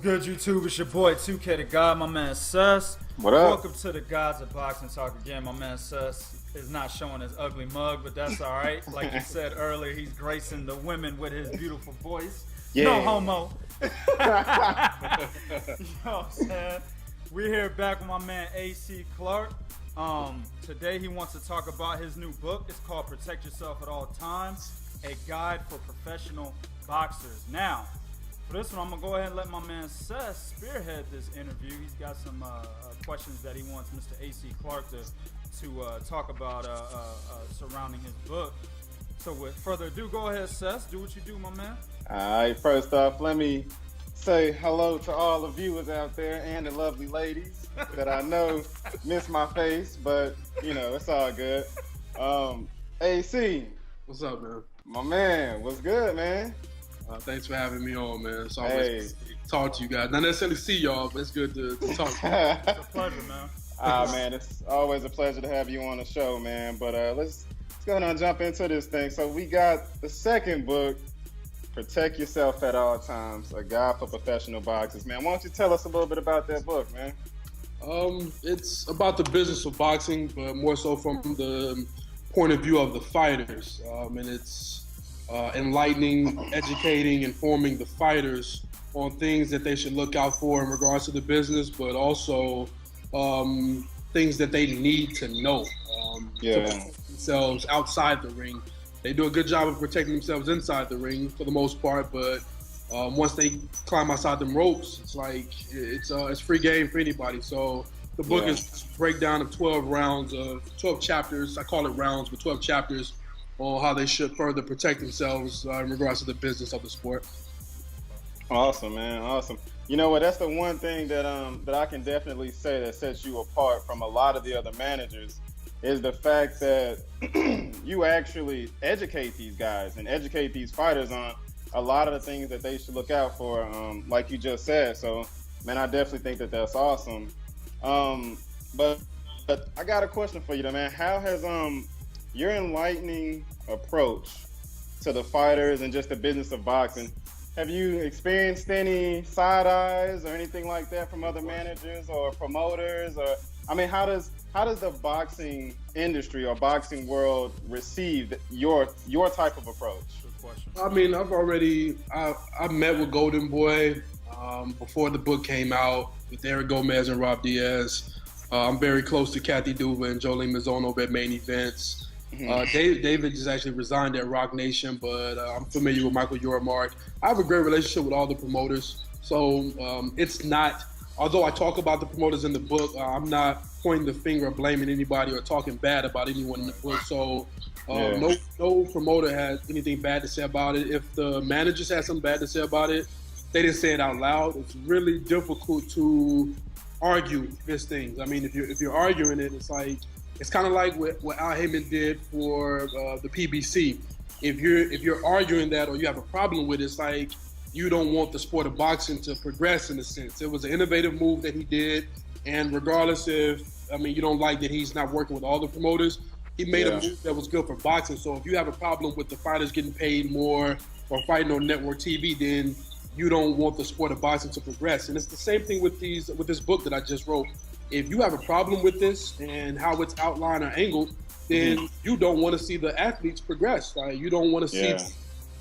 good, YouTube? It's your boy 2K the God, my man Sus. What up? Welcome to the Gods of Boxing Talk again. My man Sus is not showing his ugly mug, but that's all right. Like you said earlier, he's gracing the women with his beautiful voice. Yeah. No homo. You know what I'm saying? We're here back with my man AC Clark. Today he wants to talk about his new book. It's called Protect Yourself at All Times, a guide for professional boxers. Now, for this one, I'm going to go ahead and let my man Seth spearhead this interview. He's got some questions that he wants Mr. AC Clark to talk about surrounding his book. So with further ado, go ahead, Seth. Do what you do, my man. All right, first off, let me say hello to all the viewers out there and the lovely ladies that I know miss my face, but, you know, it's all good. AC. What's up, man? My man, what's good, man? Thanks for having me on, man. It's always good to talk to you guys. Not necessarily see y'all, but it's good to talk to you. It's a pleasure, man. Man, it's always a pleasure to have you on the show, man. But let's go ahead and jump into this thing. So we got the second book, Protect Yourself at All Times, a guide for professional boxers. Man, why don't you tell us a little bit about that book, man? It's about the business of boxing, but more so from the point of view of the fighters. And it's enlightening, educating, informing the fighters on things that they should look out for in regards to the business, but also things that they need to know to protect themselves outside the ring. They do a good job of protecting themselves inside the ring for the most part, but once they climb outside them ropes, it's like it's free game for anybody. So the book is a breakdown of 12 rounds of 12 chapters. I call it rounds, but 12 chapters on how they should further protect themselves in regards to the business of the sport. Awesome, man. Awesome. You know what? That's the one thing that I can definitely say that sets you apart from a lot of the other managers is the fact that you actually educate these guys and educate these fighters on a lot of the things that they should look out for, like you just said. So, man, I definitely think that that's awesome. But I got a question for you, though, man. How has your enlightening approach to the fighters and just the business of boxing, have you experienced any side eyes or anything like that from other managers or promoters? Or, I mean, how does the boxing industry or boxing world receive your type of approach? Good question. I mean, I met with Golden Boy before the book came out with Eric Gomez and Rob Diaz. I'm very close to Kathy DUVA and Jolene Mazzono at main events. David just actually resigned at ROCNATION, but I'm familiar with Michael Yormark. I have a great relationship with all the promoters. So it's not, although I talk about the promoters in the book, I'm not pointing the finger or blaming anybody or talking bad about anyone in the book. So no promoter has anything bad to say about it. If the managers had something bad to say about it, they didn't say it out loud. It's really difficult to argue these things. I mean, if you're arguing it, it's kind of like what Al Heyman did for the PBC. If you're arguing that or you have a problem with it, it's like you don't want the sport of boxing to progress in a sense. It was an innovative move that he did, and regardless if you don't like that he's not working with all the promoters, he made a move that was good for boxing. So if you have a problem with the fighters getting paid more or fighting on network TV, then you don't want the sport of boxing to progress. And it's the same thing with this book that I just wrote. If you have a problem with this and how it's outlined or angled, then you don't want to see the athletes progress. Right? You don't want to see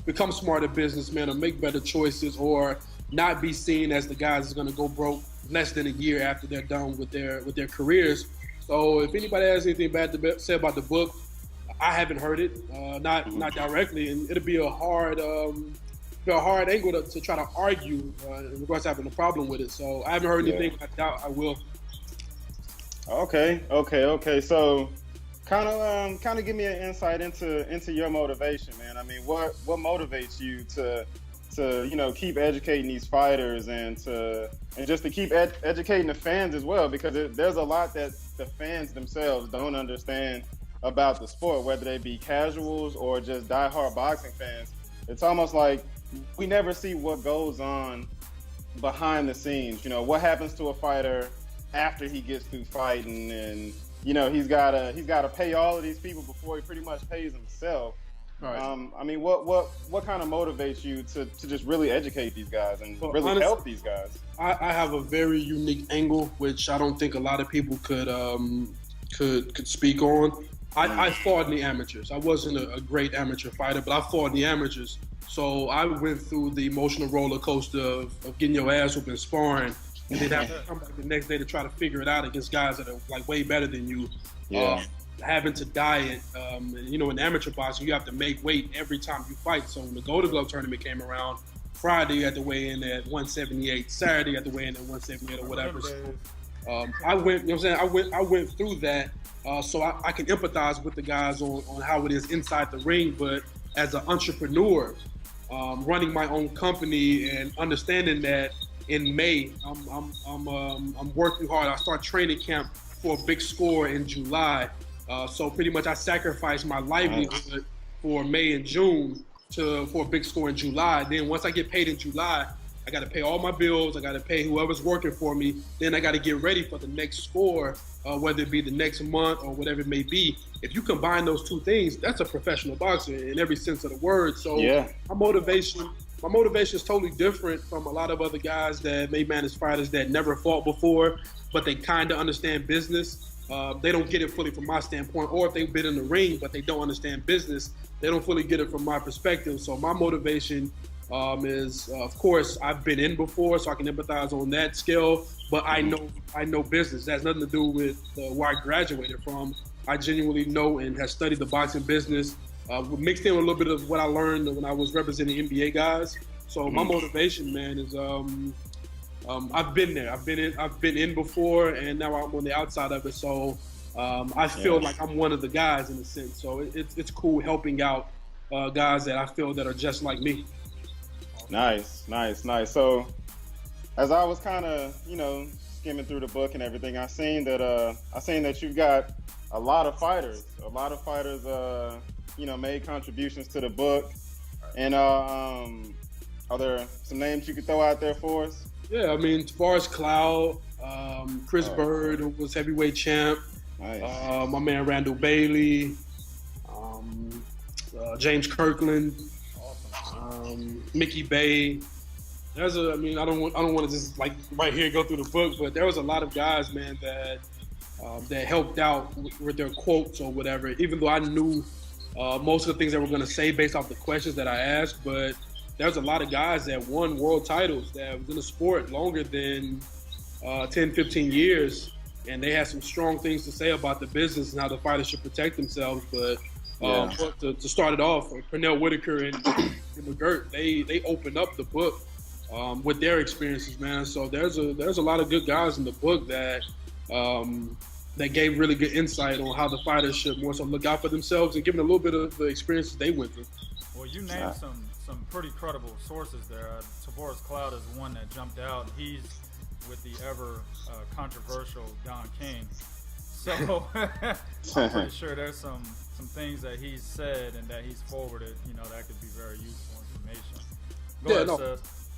become smarter businessmen or make better choices or not be seen as the guys that's going to go broke less than a year after they're done with their careers. So if anybody has anything bad to say about the book, I haven't heard it, not directly, and it'll be a hard angle to try to argue in regards to having a problem with it. So I haven't heard anything. I doubt I will. Okay. So, kind of give me an insight into your motivation, man. I mean, what motivates you to keep educating these fighters and just to keep educating the fans as well, because there's a lot that the fans themselves don't understand about the sport, whether they be casuals or just diehard boxing fans. It's almost like we never see what goes on behind the scenes. You know, what happens to a fighter after he gets through fighting, and he's gotta pay all of these people before he pretty much pays himself. Right. I mean, what kind of motivates you to just really educate these guys and really honestly, help these guys? I have a very unique angle, which I don't think a lot of people could speak on. I fought in the amateurs. I wasn't a great amateur fighter, but I fought in the amateurs. So I went through the emotional roller coaster of getting your ass whooped in sparring, and then have to come back the next day to try to figure it out against guys that are like way better than you. Yeah. Having to diet, in amateur boxing, you have to make weight every time you fight. So when the Golden Glove tournament came around, Friday you had to weigh in at 178, Saturday you had to weigh in at 178 or whatever. So, I went, I went through that, so I can empathize with the guys on how it is inside the ring. But as an entrepreneur, running my own company and understanding that in May, I'm working hard. I start training camp for a big score in July. So pretty much I sacrificed my livelihood for May and June for a big score in July. Then once I get paid in July, I got to pay all my bills. I got to pay whoever's working for me. Then I got to get ready for the next score, whether it be the next month or whatever it may be. If you combine those two things, that's a professional boxer in every sense of the word. So my motivation is totally different from a lot of other guys that may manage fighters that never fought before, but they kind of understand business. They don't get it fully from my standpoint, or if they've been in the ring but they don't understand business, they don't fully get it from my perspective. So my motivation is, of course, I've been in before, so I can empathize on that scale. But I know business. That has nothing to do with where I graduated from. I genuinely know and have studied the boxing business, mixed in with a little bit of what I learned when I was representing NBA guys. So my motivation, man, is I've been there. I've been in before, and now I'm on the outside of it. So I feel like I'm one of the guys in a sense. So it's cool helping out guys that I feel that are just like me. Nice. So as I was kind of, skimming through the book and everything, I seen that you've got a lot of fighters, made contributions to the book. And are there some names you could throw out there for us? Yeah, I mean, Tavoris Cloud, Chris Byrd, who was heavyweight champ. Nice. My man Randall Bailey, James Kirkland, Mickey Bay. I don't want to just like right here go through the book, but there was a lot of guys, man, that helped out with their quotes or whatever. Even though I knew most of the things they were going to say based off the questions that I asked, but there's a lot of guys that won world titles that was in the sport longer than 10, 15 years, and they had some strong things to say about the business and how the fighters should protect themselves. But to start it off, Pernell Whitaker and McGirt, they opened up the book with their experiences, man. So there's a lot of good guys in the book that gave really good insight on how the fighters should more so look out for themselves and give them a little bit of the experiences they went through. Well, you named some pretty credible sources there. Tavoris Cloud is one that jumped out. He's with the ever controversial Don King. So I'm pretty sure there's some things that he's said and that he's forwarded, that could be very useful information. Go ahead, sis.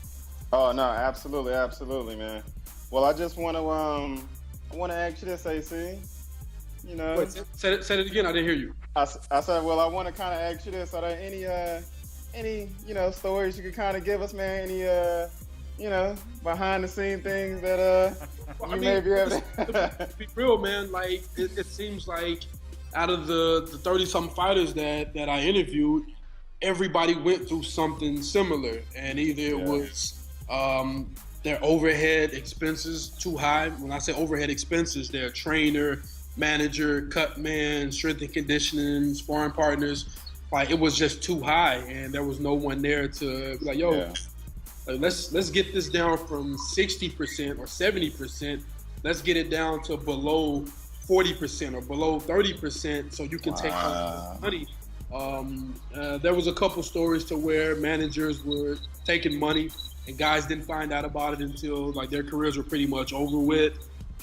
Oh no, absolutely, man. Well, I just want to ask you this, AC. Wait, say it again. I didn't hear you. I said, well, I want to kind of ask you this. Are there any stories you could kind of give us, man? Any behind the scene things that may be able to be real, man. Like it seems like out of the 30-something fighters that I interviewed, everybody went through something similar, and either it was their overhead expenses too high. When I say overhead expenses, their trainer, manager, cut man, strength and conditioning, sparring partners, like it was just too high, and there was no one there to be like, yo, let's get this down from 60% or 70%. Let's get it down to below 40% or below 30%, so you can take home money. There was a couple stories to where managers were taking money and guys didn't find out about it until like their careers were pretty much over with.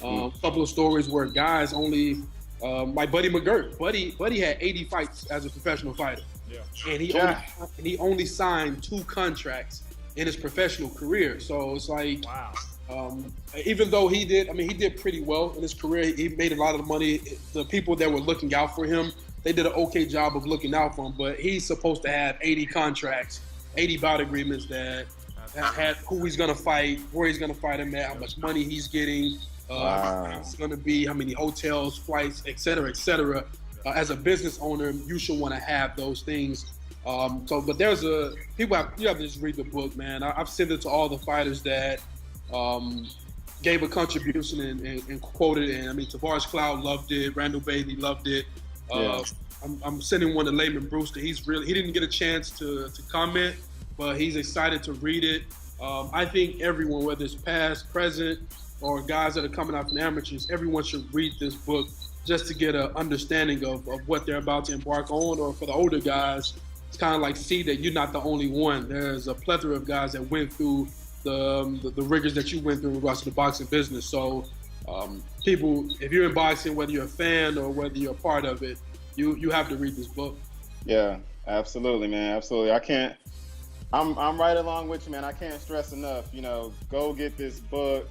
A couple of stories where guys only, like Buddy McGirt. Buddy had 80 fights as a professional fighter, and he only signed 2 contracts in his professional career. So it's like, even though he did pretty well in his career. He made a lot of money. The people that were looking out for him they did an okay job of looking out for him. But he's supposed to have 80 contracts, 80 bout agreements that had who he's gonna fight, where he's gonna fight him at, how much money he's getting, it's gonna be, how many hotels, flights, et cetera, et cetera. As a business owner, you should want to have those things. But you have to just read the book, man. I've sent it to all the fighters that gave a contribution and quoted it. And I mean, Tavoris Cloud loved it. Randall Bailey loved it. I'm sending one to Lamon Brewster. He didn't get a chance to comment, but he's excited to read it. I think everyone, whether it's past, present, or guys that are coming out from amateurs, everyone should read this book just to get an understanding of what they're about to embark on. Or for the older guys, it's kind of like, see that you're not the only one. There's a plethora of guys that went through the rigors that you went through in regards to the boxing business. So people, if you're in boxing, whether you're a fan or whether you're a part of it, you have to read this book. Yeah, absolutely, man. Absolutely. I'm right along with you, man. I can't stress enough, go get this book.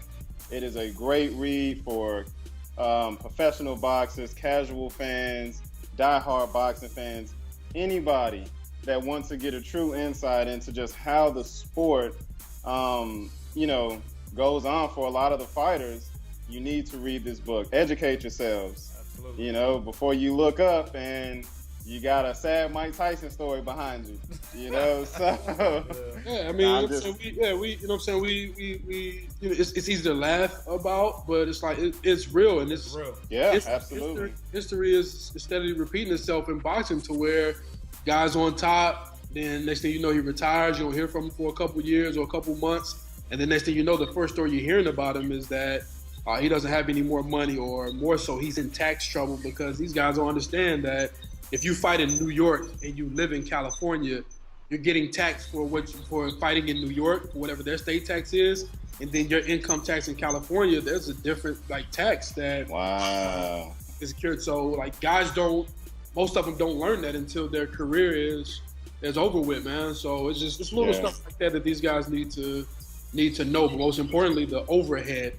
It is a great read for professional boxers, casual fans, diehard boxing fans, anybody that wants to get a true insight into just how the sport, goes on for a lot of the fighters. You need to read this book. Educate yourselves. Absolutely. Before you look up and you got a sad Mike Tyson story behind you, So yeah, I mean, it's easy to laugh about, but it's like it's real, and it's real. Yeah, absolutely. History is steadily repeating itself in boxing to where guys on top, then next thing you know, he retires. You don't hear from him for a couple years or a couple months, and then next thing you know, the first story you're hearing about him is that he doesn't have any more money, or more so, he's in tax trouble, because these guys don't understand that if you fight in New York and you live in California, you're getting taxed for fighting in New York, whatever their state tax is, and then your income tax in California, there's a different tax that is secured. So guys most of them don't learn that until their career is over with, man. So it's little stuff like that these guys need to know. But most importantly, the overhead.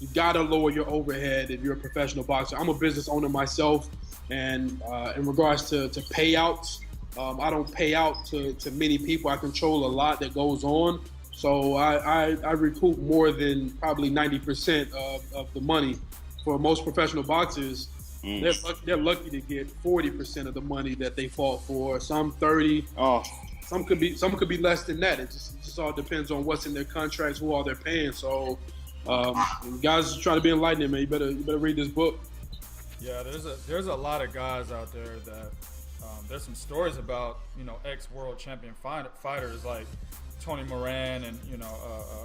You gotta lower your overhead if you're a professional boxer. I'm a business owner myself, and in regards to payouts, I don't pay out to many people. I control a lot that goes on, so I recoup more than probably 90% of the money. For most professional boxers, they're lucky to get 40% of the money that they fought for. Some 30. Some could be less than that. It just all depends on what's in their contracts, who all they're paying. So. Guys trying to be enlightened, man. You better read this book. Yeah, there's a lot of guys out there that there's some stories about ex-world champion fighters like Tony Moran and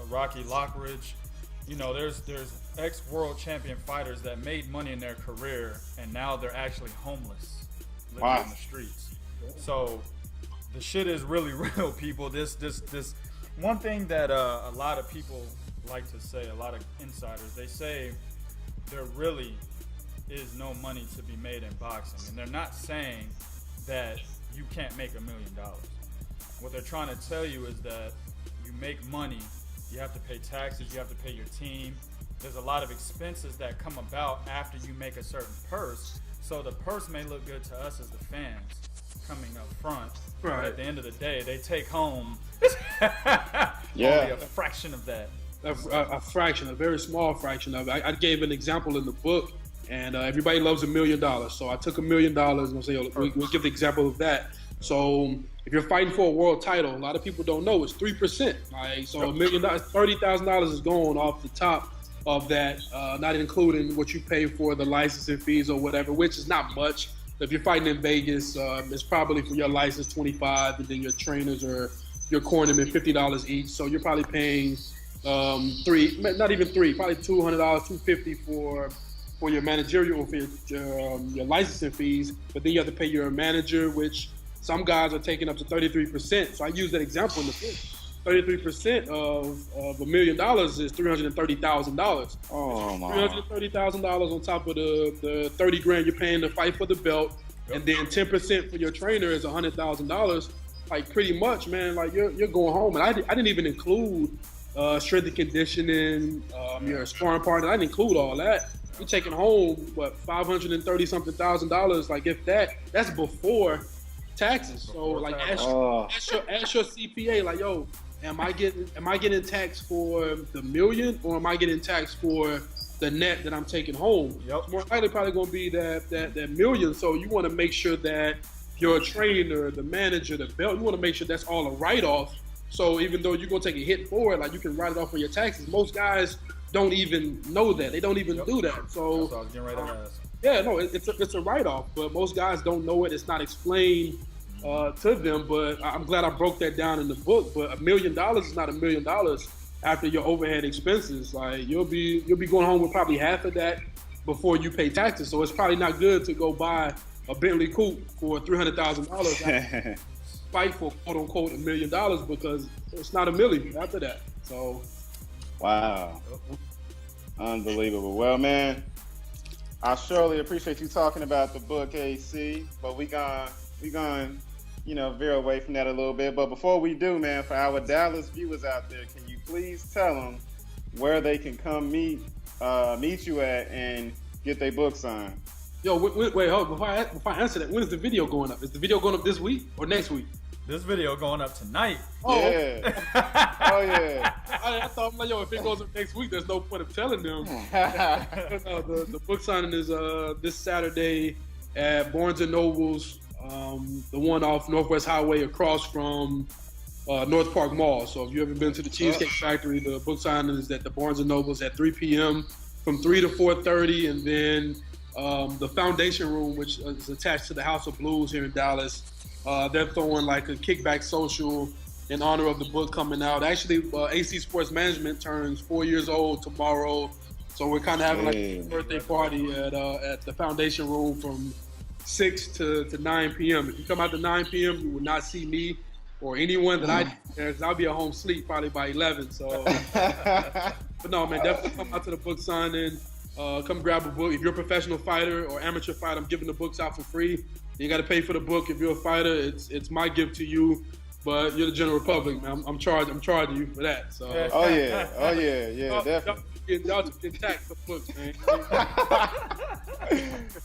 Rocky Lockridge. There's ex-world champion fighters that made money in their career and now they're actually homeless, living on the streets. So the shit is really real, people. This one thing that a lot of people like to say, a lot of insiders, they say there really is no money to be made in boxing, and they're not saying that you can't make $1 million. What they're trying to tell you is that you make money, you have to pay taxes, you have to pay your team. There's a lot of expenses that come about after you make a certain purse. So the purse may look good to us as the fans coming up front, but at the end of the day, they take home only a fraction of that. A fraction, a very small fraction of it. I gave an example in the book, and everybody loves $1 million. So I took $1 million and say, we'll give the example of that. So if you're fighting for a world title, a lot of people don't know it's 3%. So $1 million, $30,000 is going off the top of that, not including what you pay for the licensing fees or whatever, which is not much. If you're fighting in Vegas, it's probably for your license $25, and then your trainers or your cornermen $50 each. So you're probably paying not even three, probably $200, $250 for your managerial, for your licensing fees. But then you have to pay your manager, which some guys are taking up to 33%. So I use that example in the book. 33% of $1 million is $330,000. Oh my! $330,000 on top of the $30,000 you're paying to fight for the belt, and then 10% for your trainer is $100,000. Pretty much, man. You're going home, and I didn't even include strength and conditioning, your sparring partner. I didn't include all that. you're taking home what $530,000. Like if that's before taxes. So like ask your CPA, like, yo, am I getting taxed for the million, or am I getting taxed for the net that I'm taking home? Yep. More likely probably gonna be that million. So you want to make sure that your trainer, the manager, the belt, you want to make sure that's all a write-off. So even though you're gonna take a hit for it, like you can write it off on your taxes. Most guys don't even know that. They don't even do that. So that's what I was getting ready to ask. yeah, no, it's a write-off, but most guys don't know it. It's not explained to them. But I'm glad I broke that down in the book. But $1 million is not $1 million after your overhead expenses. Like you'll be going home with probably half of that before you pay taxes. So it's probably not good to go buy a Bentley coupe for $300,000. Fight for quote unquote $1 million, because it's not $1 million after that. So wow, unbelievable. Well, man, I surely appreciate you talking about the book, AC, but we gonna veer away from that a little bit. But before we do, man, for our Dallas viewers out there, can you please tell them where they can come meet you at and get their book signed? Yo, wait, hold on. Before I answer that, when is the video going up? Is the video going up this week or next week? This video going up tonight. Oh, yeah. Oh, yeah. I thought, I'm like, yo, if it goes up next week, there's no point of telling them. The book signing is this Saturday at Barnes & Noble's, the one off Northwest Highway across from North Park Mall. So if you've ever been to the Cheesecake Factory, the book signing is at the Barnes & Noble's at 3 p.m. from 3 to 4:30, and then the Foundation Room, which is attached to the House of Blues here in Dallas, they're throwing like a kickback social in honor of the book coming out. Actually, AC Sports Management turns 4 years old tomorrow, so we're kind of having like a birthday party at the Foundation Room from 6 to 9 p.m. If you come out to 9 p.m., you will not see me or anyone that I'll be at home sleep probably by 11. So, but no, man, definitely come out to the book signing. Come grab a book. If you're a professional fighter or amateur fighter, I'm giving the books out for free. You got to pay for the book. If you're a fighter, it's my gift to you. But you're the general public, man. I'm charging you for that. So. Oh yeah, definitely. Y'all just get taxed for books, man.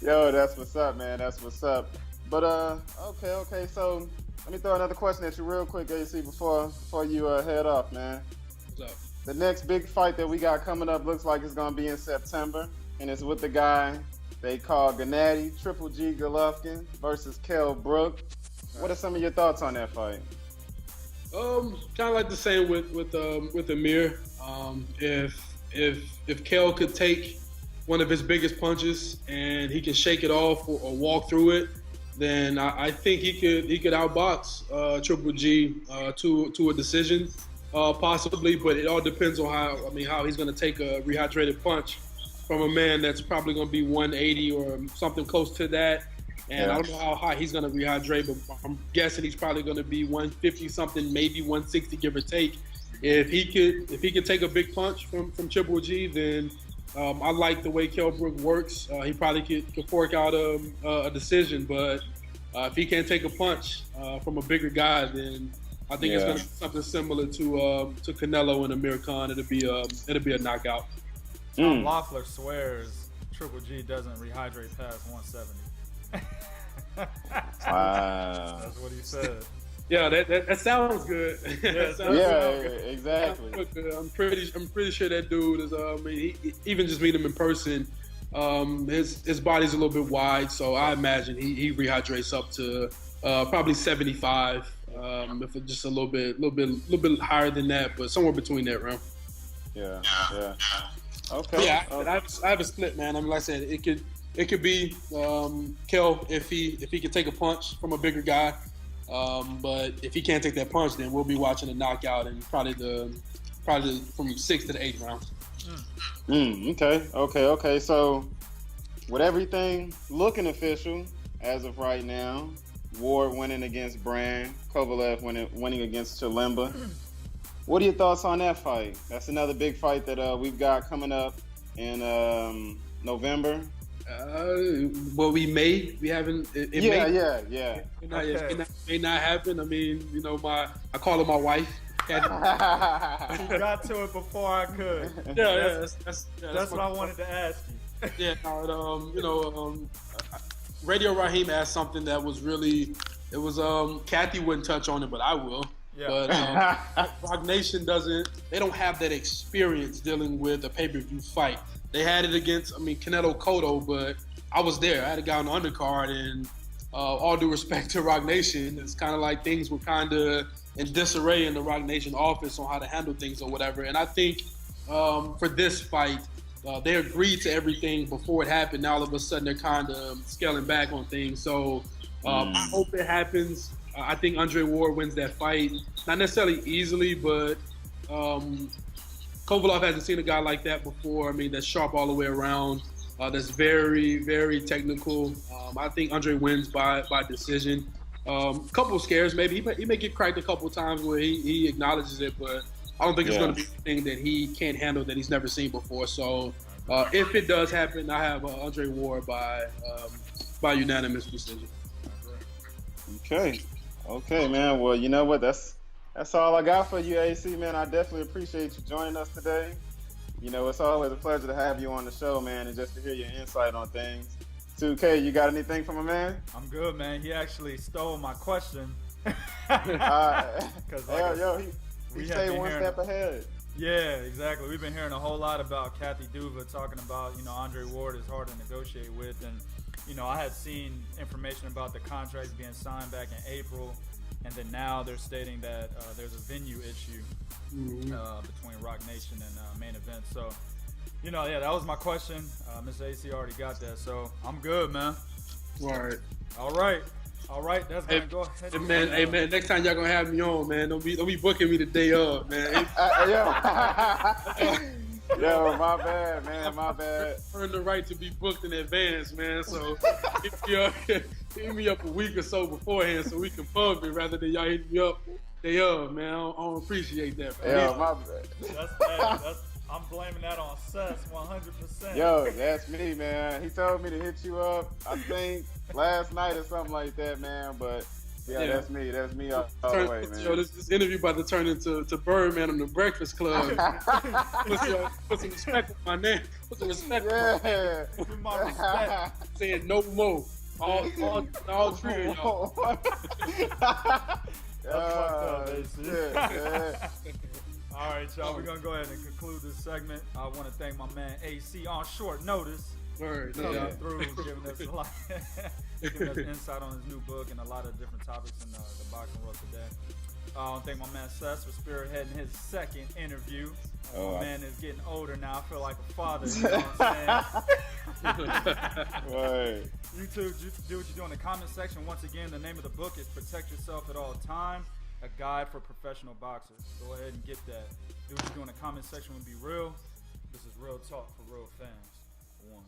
Yo, that's what's up, man. That's what's up. But okay. So let me throw another question at you real quick, AC, before you head off, man. What's up? The next big fight that we got coming up looks like it's gonna be in September, and it's with the guy they call Gennady Triple G Golovkin versus Kell Brook. What are some of your thoughts on that fight? Kind of like the same with Amir. If Kell could take one of his biggest punches and he can shake it off or walk through it, then I think he could outbox Triple G to a decision, possibly. But it all depends on how he's going to take a rehydrated punch from a man that's probably going to be 180 or something close to that. And I don't know how high he's going to rehydrate, but I'm guessing he's probably going to be 150 something, maybe 160, give or take. If he could take a big punch from Triple G, then I like the way Kell Brook works. He probably could fork out a decision, but if he can't take a punch from a bigger guy, then I think it's going to be something similar to Canelo and Amir Khan. It'll be a knockout. Tom Loeffler swears Triple G doesn't rehydrate past 170. Wow. That's what he said. Yeah, that sounds good. Exactly. I'm pretty sure that dude is. Even just meet him in person, his body's a little bit wide, so I imagine he rehydrates up to probably 75. If it's just a little bit higher than that, but somewhere between that realm. Yeah. Okay. Yeah, I have a split, man. I mean, like I said, it could be Kell if he can take a punch from a bigger guy. But if he can't take that punch, then we'll be watching a knockout and probably from 6th to the 8th round. Okay. So with everything looking official as of right now, Ward winning against Brand, Kovalev winning against Chilemba. What are your thoughts on that fight? That's another big fight that we've got coming up in November. Well, we haven't. It may not happen. I mean, I call her my wife. Catty. He got to it before I could. That's what I wanted to ask you. Yeah, Radio Raheem asked something that was really, it was Kathy wouldn't touch on it, but I will. Yeah. But Roc Nation they don't have that experience dealing with a pay-per-view fight. They had it against, Canelo Cotto, but I was there. I had a guy on the undercard, and all due respect to Roc Nation, it's kind of like things were kind of in disarray in the Roc Nation office on how to handle things or whatever. And I think for this fight, they agreed to everything before it happened. Now all of a sudden they're kind of scaling back on things. So I hope it happens. I think Andre Ward wins that fight. Not necessarily easily, but Kovalev hasn't seen a guy like that before. That's sharp all the way around. That's very, very technical. I think Andre wins by decision. Couple of scares, maybe. He may get cracked a couple of times where he acknowledges it, but I don't think it's going to be anything that he can't handle that he's never seen before. So if it does happen, I have Andre Ward by unanimous decision. Okay, man. Well, you know what? That's all I got for you, AC, man. I definitely appreciate you joining us today. It's always a pleasure to have you on the show, man, and just to hear your insight on things. 2K, you got anything from a man? I'm good, man. He actually stole my question. He stayed one step ahead. Yeah, exactly. We've been hearing a whole lot about Kathy DUVA talking about, Andre Ward is hard to negotiate with. And, I had seen information about the contracts being signed back in April. And then now they're stating that there's a venue issue between Roc Nation and Main Event. So, that was my question. Mr. AC already got that. So I'm good, man. All right. That's going to go ahead. Hey, man, next time y'all going to have me on, man, don't be booking me the day of, man. Yo, my bad, man. My bad. Earn the right to be booked in advance, man. So hit me up a week or so beforehand so we can pump it rather than y'all hit me up day of, man. I don't appreciate that, man. Yo, my bad. I'm blaming that on Seth 100%. Yo, that's me, man. He told me to hit you up, I think, last night or something like that, man. But that's me. That's me all the way, man. Yo, this interview about to turn into Byrd, man, on the Breakfast Club. Put some respect on my name. Put some respect on my respect. Saying no more. All three of y'all. All right, y'all. We're gonna go ahead and conclude this segment. I want to thank my man AC on short notice. Word, coming through, giving us a lot, giving us insight on his new book and a lot of different topics in the boxing world today. I want to thank my man Seth for spearheading his second interview. My man is getting older now. I feel like a father. You know what I'm saying? Right. You too. Do what you do in the comment section. Once again, the name of the book is Protect Yourself at All Time, a guide for professional boxers. Go ahead and get that. Do what you do in the comment section and be real. This is real talk for real fans. 1.